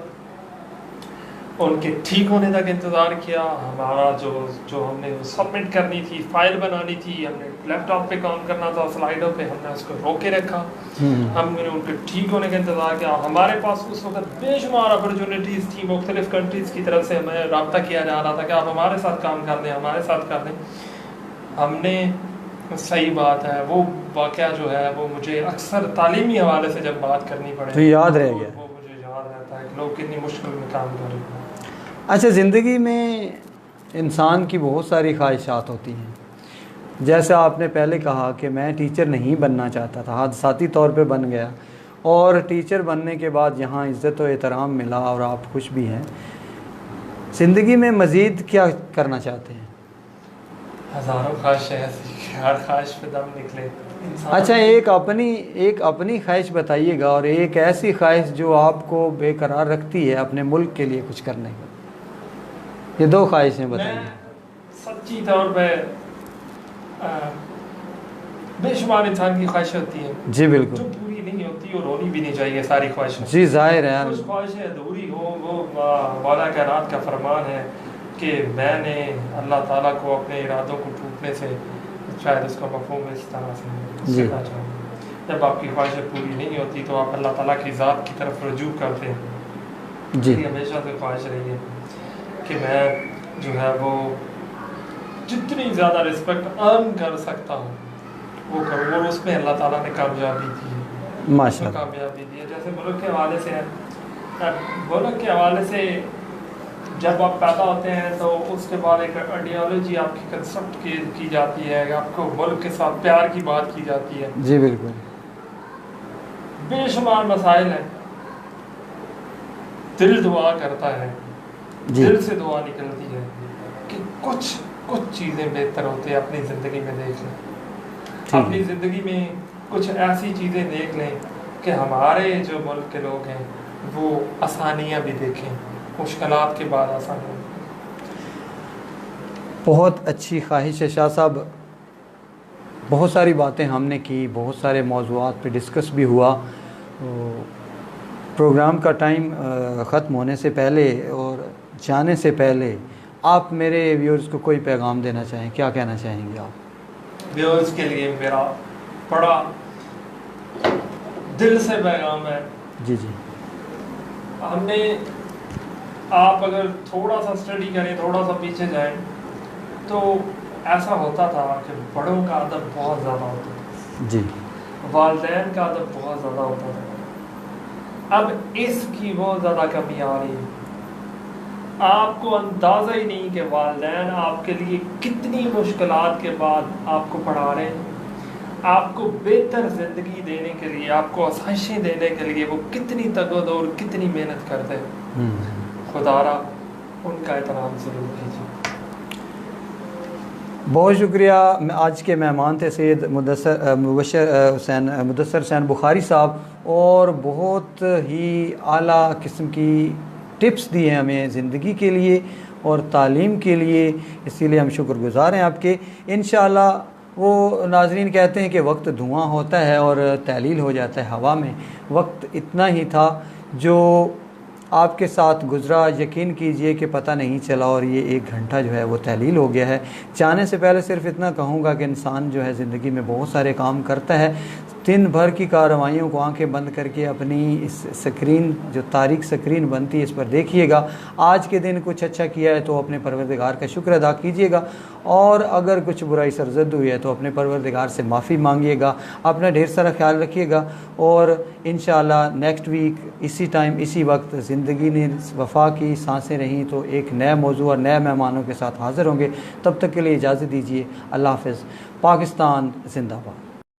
ان کے ٹھیک ہونے تک انتظار کیا. ہمارا جو ہم نے سبمٹ کرنی تھی، فائل بنانی تھی، ہم نے لیپ ٹاپ پہ کام کرنا تھا، سلائڈوں پہ ہم نے اس کو روک کے رکھا. ہم نے ان کے ٹھیک ہونے کا انتظار کیا. ہمارے پاس اس وقت بے شمار اپرچونیٹیز تھیں. مختلف کنٹریز کی طرف سے ہمیں رابطہ کیا جا رہا تھا کہ آپ ہمارے ساتھ کام کر دیں، ہمارے ساتھ کر دیں. ہم نے صحیح بات ہے وہ واقعہ جو ہے وہ مجھے اکثر تعلیمی حوالے سے جب بات کرنی پڑے تو یاد رہ گیا. وہ مجھے یاد رہتا ہے کہ لوگ کتنی مشکل میں کام کر رہے ہیں. اچھا. زندگی میں انسان کی بہت ساری خواہشات ہوتی ہیں. جیسے آپ نے پہلے کہا کہ میں ٹیچر نہیں بننا چاہتا تھا، حادثاتی طور پہ بن گیا، اور ٹیچر بننے کے بعد یہاں عزت و احترام ملا اور آپ خوش بھی ہیں. زندگی میں مزید کیا کرنا چاہتے ہیں؟ ہزاروں خواہشیں ایسی کہ ہر خواہش پہ دم نکلے. اچھا. ایک اپنی خواہش بتائیے گا اور ایک ایسی خواہش جو آپ کو بے قرار رکھتی ہے اپنے ملک کے لیے کچھ کرنے کا. یہ 2 خواہشیں بتائیے. میں سچی طور پہ بے شمار انسان کی خواہش ہوتی ہے جی بالکل، جو پوری نہیں ہوتی اور ہونی بھی نہیں چاہیے ساری خواہشیں. جی ظاہر ہے. کچھ خواہشیں ادھوری ہو. وہ مولا کائنات کا فرمان ہے کہ میں نے اللہ تعالیٰ کو اپنے ارادوں کو ٹوٹنے سے، شاید اس کا مفہوم اس طرح سے سیکھنا چاہوں. جب آپ کی خواہشیں پوری نہیں ہوتی تو آپ اللہ تعالیٰ کی ذات کی طرف رجوع کرتے ہیں. جی. ہمیشہ سے خواہش رہی ہے کہ میں جو ہے وہ جتنی زیادہ رسپیکٹ ارن کر سکتا ہوں وہ کروں. اور اس میں اللہ تعالیٰ نے کامیابی دی ہے. ماشاء اللہ. کامیابی دی ہے. جیسے ملک کے حوالے سے ہے، ملک کے حوالے سے جب آپ پیدا ہوتے ہیں تو اس کے بعد ایک آئیڈیالوجی آپ کی کنسپٹ کی جاتی ہے، آپ کو ملک کے ساتھ پیار کی بات کی جاتی ہے. جی بالکل. بے شمار مسائل ہیں. دل دعا کرتا ہے، دل سے دعا نکلتی ہے کہ کچھ چیزیں بہتر ہوتے ہیں اپنی زندگی میں دیکھ لیں. اپنی زندگی میں کچھ ایسی چیزیں دیکھ لیں کہ ہمارے جو ملک کے لوگ ہیں وہ آسانیاں بھی دیکھیں، مشکلات کے بعد آسانیاں. بہت اچھی خواہش ہے شاہ صاحب. بہت ساری باتیں ہم نے کی، بہت سارے موضوعات پہ ڈسکس بھی ہوا. پروگرام کا ٹائم ختم ہونے سے پہلے اور جانے سے پہلے آپ میرے ویورز کو کوئی پیغام دینا چاہیں، کیا کہنا چاہیں گے آپ؟ ویورز کے لیے میرا بڑا دل سے پیغام ہے. جی جی. ہم نے آپ اگر تھوڑا سا اسٹڈی کریں، تھوڑا سا پیچھے جائیں تو ایسا ہوتا تھا کہ بڑوں کا ادب بہت زیادہ ہوتا تھا. جی. والدین کا ادب بہت زیادہ ہوتا تھا، اب اس کی بہت زیادہ کمی آ رہی ہے۔ آپ کو اندازہ ہی نہیں کہ والدین آپ کے لیے کتنی مشکلات کے بعد آپ کو پڑھا رہے ہیں، آپ کو بہتر زندگی دینے کے لیے، آپ کو آسائشیں دینے کے لیے وہ کتنی تگود اور کتنی محنت کرتے ہیں۔ خدا را ان کا احترام ضرور کیجیے۔ بہت شکریہ۔ آج کے مہمان تھے سید مدثر حسین بخاری صاحب، اور بہت ہی اعلیٰ قسم کی ٹپس دی ہیں ہمیں زندگی کے لیے اور تعلیم کے لیے، اسی لیے ہم شکر گزار ہیں آپ کے۔ انشاءاللہ وہ ناظرین کہتے ہیں کہ وقت دھواں ہوتا ہے اور تحلیل ہو جاتا ہے ہوا میں، وقت اتنا ہی تھا جو آپ کے ساتھ گزرا، یقین کیجئے کہ پتہ نہیں چلا، اور یہ 1 گھنٹہ جو ہے وہ تحلیل ہو گیا ہے۔ جانے سے پہلے صرف اتنا کہوں گا کہ انسان جو ہے زندگی میں بہت سارے کام کرتا ہے، دن بھر کی کارروائیوں کو آنکھیں بند کر کے اپنی اس سکرین جو تاریک سکرین بنتی ہے اس پر دیکھیے گا۔ آج کے دن کچھ اچھا کیا ہے تو اپنے پروردگار کا شکر ادا کیجیے گا، اور اگر کچھ برائی سرزد ہوئی ہے تو اپنے پروردگار سے معافی مانگیے گا۔ اپنا ڈھیر سارا خیال رکھیے گا، اور انشاءاللہ نیکسٹ ویک اسی ٹائم اسی وقت زندگی نے وفا کی سانسیں رہیں تو ایک نئے موضوع اور نئے مہمانوں کے ساتھ حاضر ہوں گے۔ تب تک کے لیے اجازت دیجیے۔ اللہ حافظ۔ پاکستان زندہ باد۔